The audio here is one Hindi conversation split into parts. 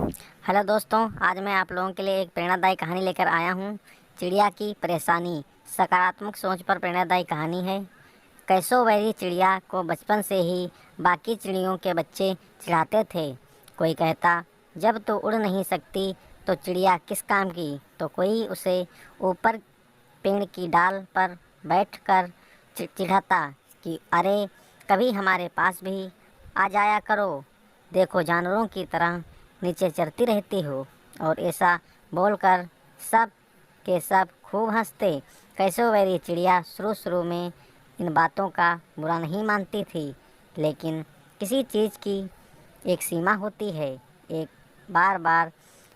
हेलो दोस्तों, आज मैं आप लोगों के लिए एक प्रेरणादायी कहानी लेकर आया हूँ। चिड़िया की परेशानी। सकारात्मक सोच पर प्रेरणादायी कहानी है। कैसोवैरी चिड़िया को बचपन से ही बाकी चिड़ियों के बच्चे चिढ़ाते थे। कोई कहता, जब तो उड़ नहीं सकती तो चिड़िया किस काम की, तो कोई उसे ऊपर पेड़ की डाल पर बैठकर चिढ़ाता कि अरे कभी हमारे पास भी आ जाया करो, देखो जानवरों की तरह नीचे चरती रहती हो। और ऐसा बोलकर सब के सब खूब हंसते। कैसोवैरी चिड़िया शुरू शुरू में इन बातों का बुरा नहीं मानती थी, लेकिन किसी चीज़ की एक सीमा होती है। एक बार बार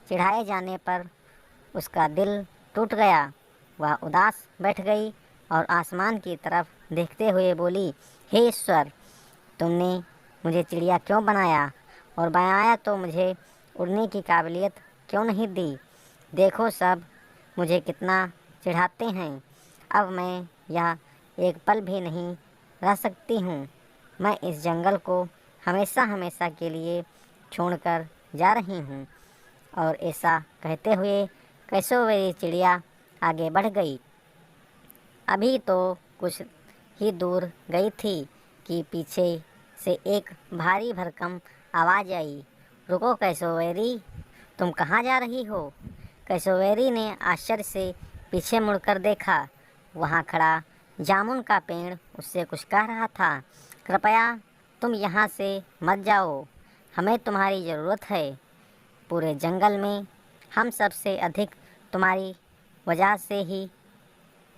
चिढ़ाए जाने पर उसका दिल टूट गया। वह उदास बैठ गई और आसमान की तरफ देखते हुए बोली, हे ईश्वर, तुमने मुझे चिड़िया क्यों बनाया, और बनाया तो मुझे उड़ने की काबिलियत क्यों नहीं दी। देखो सब मुझे कितना चिढ़ाते हैं। अब मैं यह एक पल भी नहीं रह सकती हूँ। मैं इस जंगल को हमेशा हमेशा के लिए छोड़कर जा रही हूँ। और ऐसा कहते हुए कैसोवैरी चिड़िया आगे बढ़ गई। अभी तो कुछ ही दूर गई थी कि पीछे से एक भारी भरकम आवाज़ आई, रुको कैसोवैरी, तुम कहाँ जा रही हो। कैसोवैरी ने आश्चर्य से पीछे मुड़कर देखा। वहाँ खड़ा जामुन का पेड़ उससे कुछ कह रहा था, कृपया तुम यहाँ से मत जाओ, हमें तुम्हारी ज़रूरत है। पूरे जंगल में हम सबसे अधिक तुम्हारी वजह से ही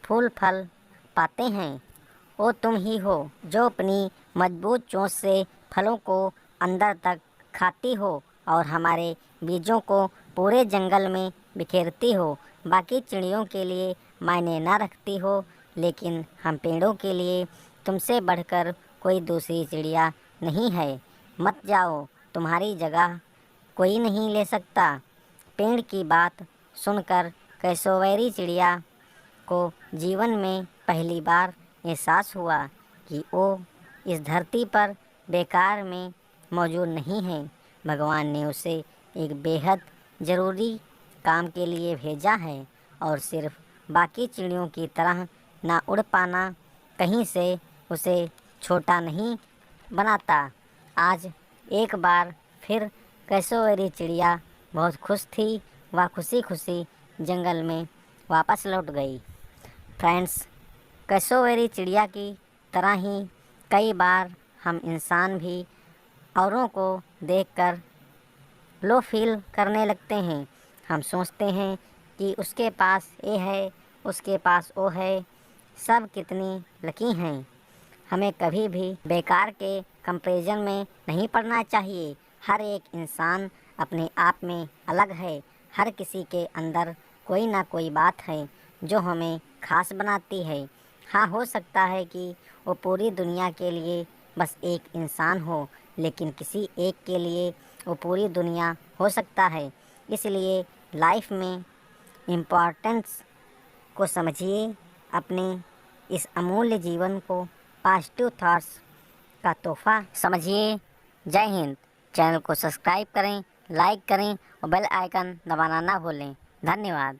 फूल फल पाते हैं। वो तुम ही हो जो अपनी मजबूत चोंच से फलों को अंदर तक खाती हो और हमारे बीजों को पूरे जंगल में बिखेरती हो। बाकी चिड़ियों के लिए मायने न रखती हो, लेकिन हम पेड़ों के लिए तुमसे बढ़कर कोई दूसरी चिड़िया नहीं है। मत जाओ, तुम्हारी जगह कोई नहीं ले सकता। पेड़ की बात सुनकर कैसोवैरी चिड़िया को जीवन में पहली बार एहसास हुआ कि वो इस धरती पर बेकार में मौजूद नहीं है। भगवान ने उसे एक बेहद ज़रूरी काम के लिए भेजा है, और सिर्फ बाकी चिड़ियों की तरह ना उड़ पाना कहीं से उसे छोटा नहीं बनाता। आज एक बार फिर कैसोवैरी चिड़िया बहुत खुश थी। वह खुशी खुशी जंगल में वापस लौट गई। फ्रेंड्स, कैसोवैरी चिड़िया की तरह ही कई बार हम इंसान भी औरों को देखकर लो फील करने लगते हैं। हम सोचते हैं कि उसके पास ये है, उसके पास वो है, सब कितनी लकी हैं। हमें कभी भी बेकार के कंपैरिजन में नहीं पड़ना चाहिए। हर एक इंसान अपने आप में अलग है। हर किसी के अंदर कोई ना कोई बात है जो हमें खास बनाती है। हाँ, हो सकता है कि वो पूरी दुनिया के लिए बस एक इंसान हो, लेकिन किसी एक के लिए वो पूरी दुनिया हो सकता है। इसलिए लाइफ में इम्पोर्टेंस को समझिए। अपने इस अमूल्य जीवन को पॉजिटिव थॉट्स का तोहफा समझिए। जय हिंद। चैनल को सब्सक्राइब करें, लाइक करें और बेल आइकन दबाना ना भूलें। धन्यवाद।